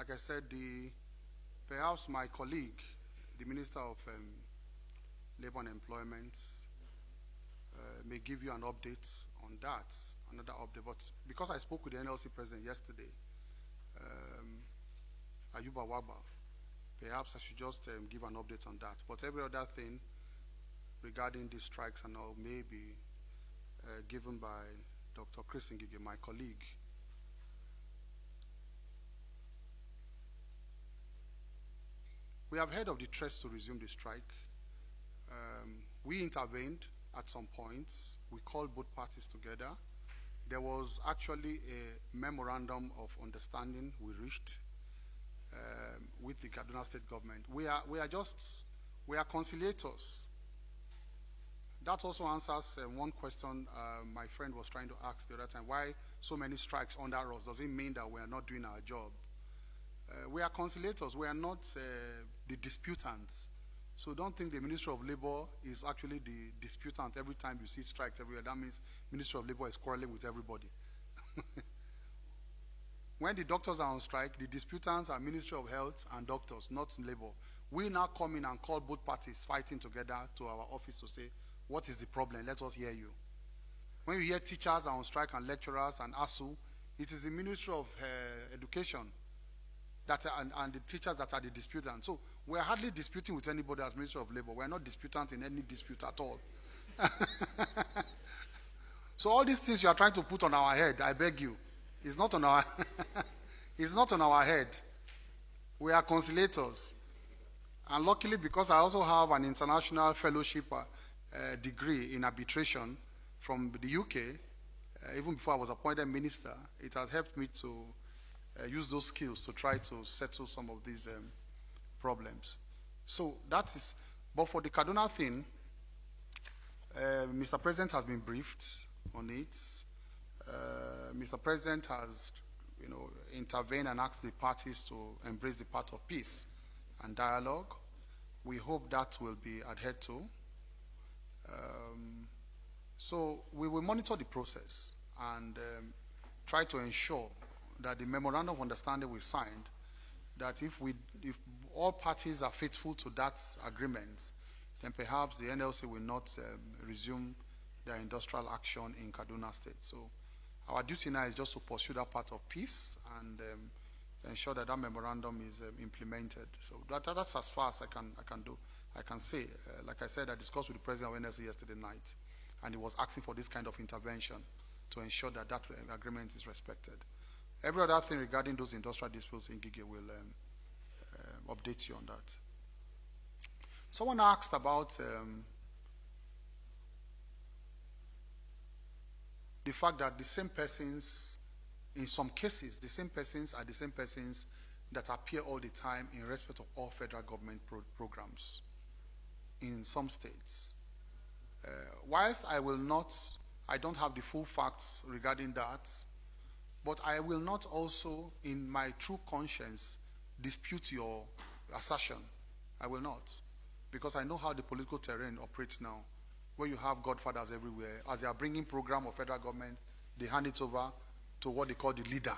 like I said, perhaps my colleague, the Minister of Labor and Employment, may give you an update on that, another update. But because I spoke with the NLC president yesterday, Ayuba Waba, perhaps I should just give an update on that. But every other thing regarding these strikes and all may be given by Dr. Chris Ngige, my colleague. We have heard of the threats to resume the strike. We intervened at some points. We called both parties together. There was actually a memorandum of understanding we reached with the Kaduna State government. We are conciliators. That also answers one question my friend was trying to ask the other time. Why so many strikes under us? Does it mean that we are not doing our job? We are conciliators. We are not the disputants. So don't think the Ministry of Labor is actually the disputant every time you see strikes everywhere. That means Ministry of Labor is quarreling with everybody. When the doctors are on strike, the disputants are Ministry of Health and doctors, not Labor. We now come in and call both parties fighting together to our office to say, what is the problem? Let us hear you. When you hear teachers are on strike and lecturers and ASU, it is the Ministry of Education and the teachers that are the disputants. So we are hardly disputing with anybody as Ministry of Labor. We are not disputant in any dispute at all. So all these things you are trying to put on our head, I beg you, it's not on our it's not on our head. We are conciliators. And luckily, because I also have an international fellowship degree in arbitration from the UK, even before I was appointed minister, it has helped me to use those skills to try to settle some of these problems. So that is, but for the Kaduna thing, Mr. President has been briefed on it. Mr. President has, intervened and asked the parties to embrace the path of peace and dialogue. We hope that will be adhered to. So we will monitor the process and try to ensure that the memorandum of understanding we signed, that if all parties are faithful to that agreement, then perhaps the NLC will not resume their industrial action in Kaduna State. So our duty now is just to pursue that path of peace and ensure that that memorandum is implemented. So that's as far as I can do. I can say, like I said, I discussed with the president of NLC yesterday night, and he was asking for this kind of intervention to ensure that that agreement is respected. Every other thing regarding those industrial disputes in Gige will update you on that. Someone asked about the fact that the same persons, in some cases, the same persons are the same persons that appear all the time in respect of all federal government programs in some states. Whilst I don't have the full facts regarding that, but I will not also, in my true conscience, dispute your assertion. I will not. Because I know how the political terrain operates now, where you have godfathers everywhere. As they are bringing program of federal government, they hand it over to what they call the leader.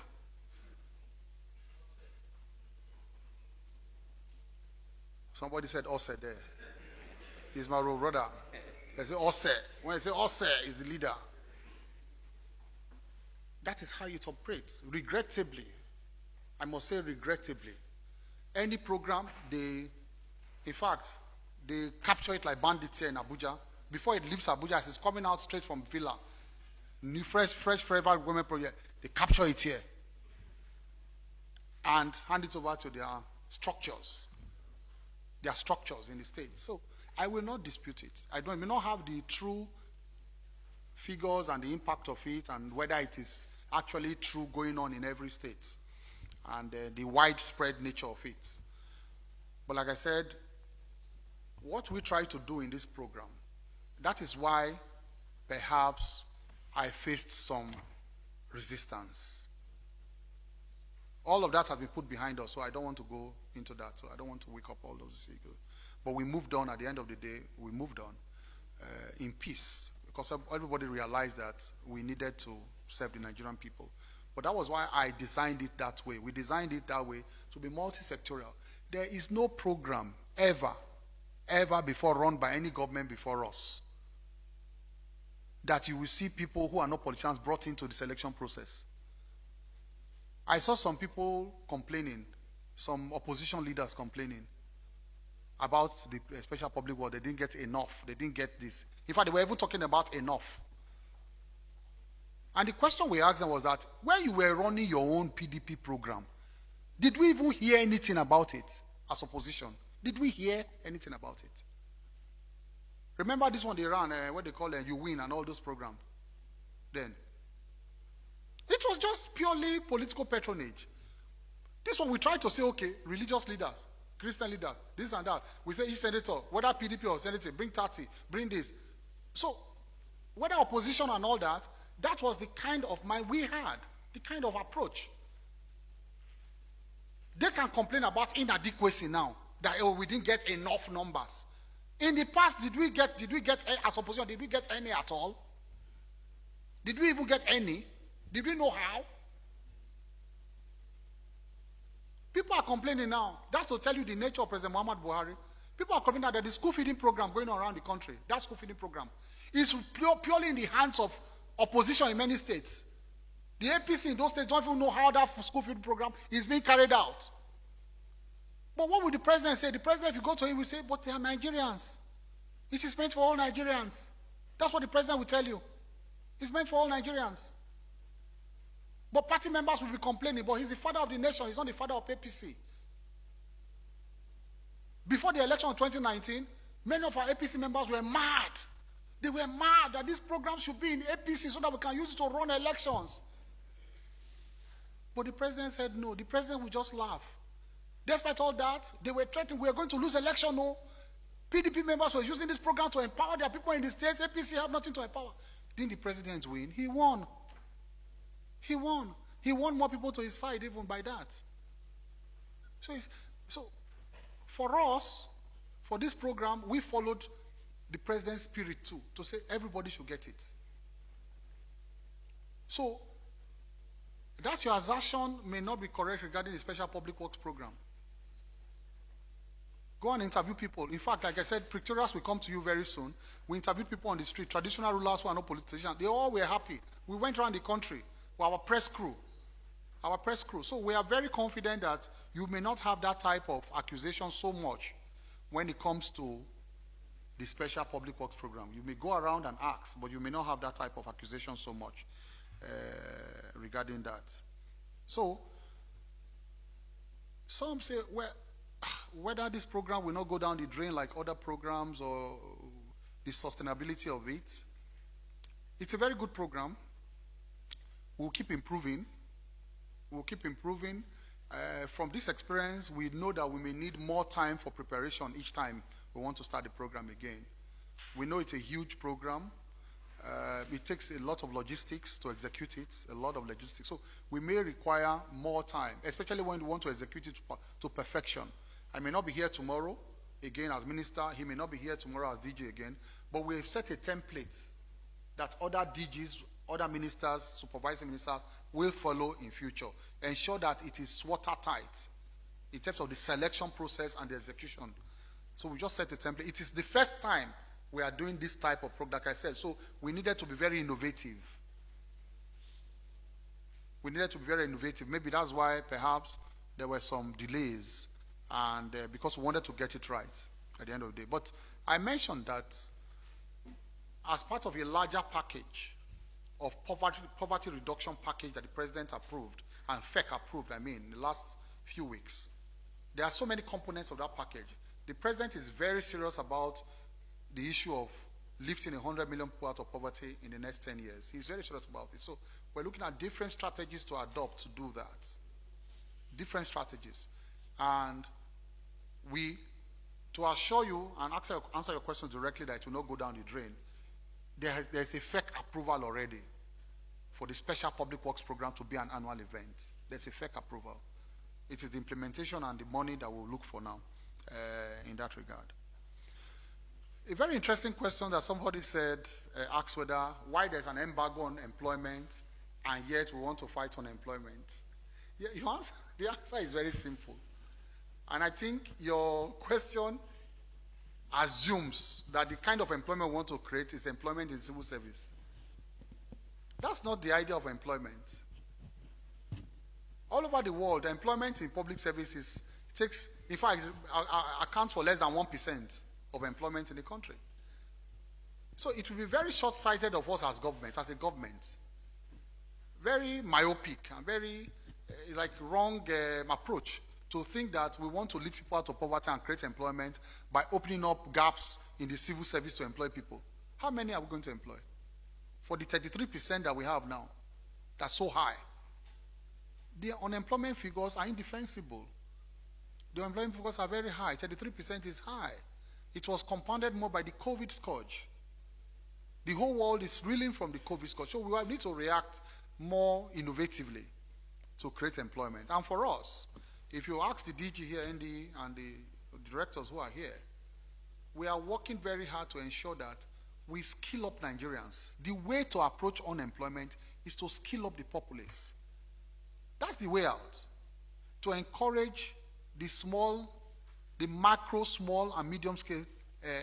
Somebody said Ose there. He's my brother. They say Ose. When they say Ose is the leader. That is how it operates. Regrettably, I must say regrettably, any program, in fact, they capture it like bandits here in Abuja. Before it leaves Abuja, as it's coming out straight from Villa, new fresh forever women project, they capture it here and hand it over to their structures in the state. So I will not dispute it. I may not have the true figures and the impact of it and whether it is actually true going on in every state and the widespread nature of it. But like I said, what we try to do in this program, that is why perhaps I faced some resistance. All of that has been put behind us, so I don't want to go into that. So I don't want to wake up all those egos. But we moved on. At the end of the day, we moved on in peace, because everybody realized that we needed to serve the Nigerian people. But that was why I designed it that way. We designed it that way to be multi-sectorial. There is no program ever before run by any government before us that you will see people who are not politicians brought into the selection process. I saw some people complaining, some opposition leaders complaining about the special public work. They didn't get enough. They didn't get this. In fact, they were even talking about enough. And the question we asked them was that when you were running your own PDP program, did we even hear anything about it as opposition? Did we hear anything about it? Remember this one they ran, what they call You Win and all those programs? Then. It was just purely political patronage. This one we tried to say, okay, religious leaders, Christian leaders, this and that. We say each senator, whether PDP or senator, bring 30, bring this. So, whether opposition and all that, that was the kind of mind we had, the kind of approach. They can complain about inadequacy now, that we didn't get enough numbers. In the past, did we get as opposition, did we get any at all? Did we even get any? Did we know how? People are complaining now. That's to tell you the nature of President Muhammad Buhari. People are complaining that the school feeding program going on around the country, that school feeding program, is purely in the hands of opposition in many states. The APC in those states don't even know how that school feeding program is being carried out. But what would the president say? The president, if you go to him, will say, but they are Nigerians. It is meant for all Nigerians. That's what the president will tell you. It's meant for all Nigerians. But party members will be complaining, but he's the father of the nation. He's not the father of APC. Before the election of 2019, many of our APC members were mad. They were mad that this program should be in APC so that we can use it to run elections. But the president said no. The president would just laugh. Despite all that, they were threatening, we are going to lose election. No. PDP members were using this program to empower their people in the states. APC have nothing to empower. Didn't the president win? He won. He won. He won more people to his side even by that. So for us, for this program, we followed the president's spirit too, to say everybody should get it. So that your assertion may not be correct regarding the special public works program. Go and interview people. In fact, like I said, pictorials will come to you very soon. We interviewed people on the street, traditional rulers who are not politicians. They all were happy. We went around the country with our press crew. Our press crew. So we are very confident that you may not have that type of accusation so much when it comes to the special public works program. You may go around and ask, but you may not have that type of accusation so much regarding that. So, some say, well, whether this program will not go down the drain like other programs or the sustainability of it. It's a very good program. We'll keep improving. We'll keep improving. From this experience, we know that we may need more time for preparation each time we want to start the program again. We know it's a huge program. It takes a lot of logistics to execute it, a lot of logistics. So we may require more time, especially when we want to execute it to perfection. I may not be here tomorrow again as minister. He may not be here tomorrow as DG again. But we've set a template that other DGs, other ministers, supervising ministers will follow in future. Ensure that it is watertight in terms of the selection process and the execution. So we just set a template. It is the first time we are doing this type of program, like I said. So we needed to be very innovative. We needed to be very innovative. Maybe that's why perhaps there were some delays, and because we wanted to get it right at the end of the day. But I mentioned that as part of a larger package of poverty reduction package that the president approved, and FEC approved, in the last few weeks, there are so many components of that package. The president is very serious about the issue of lifting 100 million people out of poverty in the next 10 years. He's very serious about it. So we're looking at different strategies to adopt to do that. Different strategies. And to assure you and answer your question directly that it will not go down the drain, there's a FEC approval already for the Special Public Works Program to be an annual event. There's a FEC approval. It is the implementation and the money that we'll look for now in that regard. A very interesting question that somebody asked why there's an embargo on employment and yet we want to fight unemployment? Yeah, the answer is very simple. And I think your question assumes that the kind of employment we want to create is employment in civil service. That's not the idea of employment. All over the world, employment in public services takes, in fact, accounts for less than 1% of employment in the country. So it will be very short-sighted of us as a government, very myopic and very wrong approach to think that we want to lift people out of poverty and create employment by opening up gaps in the civil service to employ people. How many are we going to employ? For the 33% that we have now, that's so high. The unemployment figures are indefensible. The unemployment figures are very high. 33% is high. It was compounded more by the COVID scourge. The whole world is reeling from the COVID scourge. So we need to react more innovatively to create employment. And for us, if you ask the DG here, ND, and the directors who are here, we are working very hard to ensure that we skill up Nigerians. The way to approach unemployment is to skill up the populace. That's the way out. To encourage the macro, small, and medium scale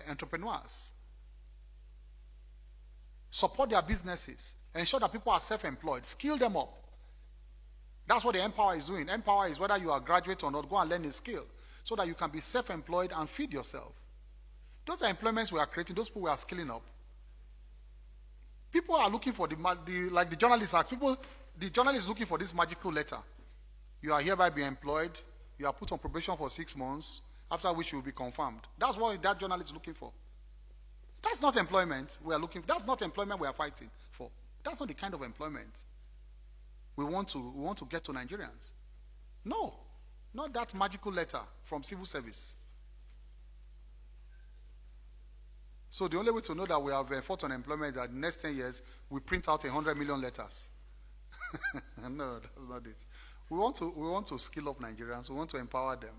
entrepreneurs. Support their businesses. Ensure that people are self-employed. Skill them up. That's what the Empower is doing. Empower is whether you are a graduate or not, go and learn a skill so that you can be self-employed and feed yourself. Those are employments we are creating. Those people we are skilling up. People are looking for like the journalists ask, the journalist is looking for this magical letter. You are hereby be employed. You are put on probation for 6 months, after which you will be confirmed. That's what that journalist is looking for. That's not employment we are looking for. That's not employment we are fighting for. That's not the kind of employment we want to get to Nigerians. No, not that magical letter from civil service. So the only way to know that we have fought on employment is that the next 10 years we print out 100 million letters. No, that's not it. We want to skill up Nigerians. We want to empower them,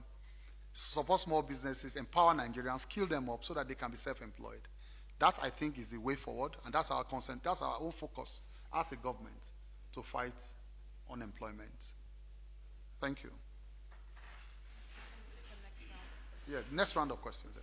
support small businesses, empower Nigerians, skill them up so that they can be self-employed. That, I think, is the way forward, and that's our consent. That's our own focus as a government to fight unemployment. Thank you. Yeah, next round of questions.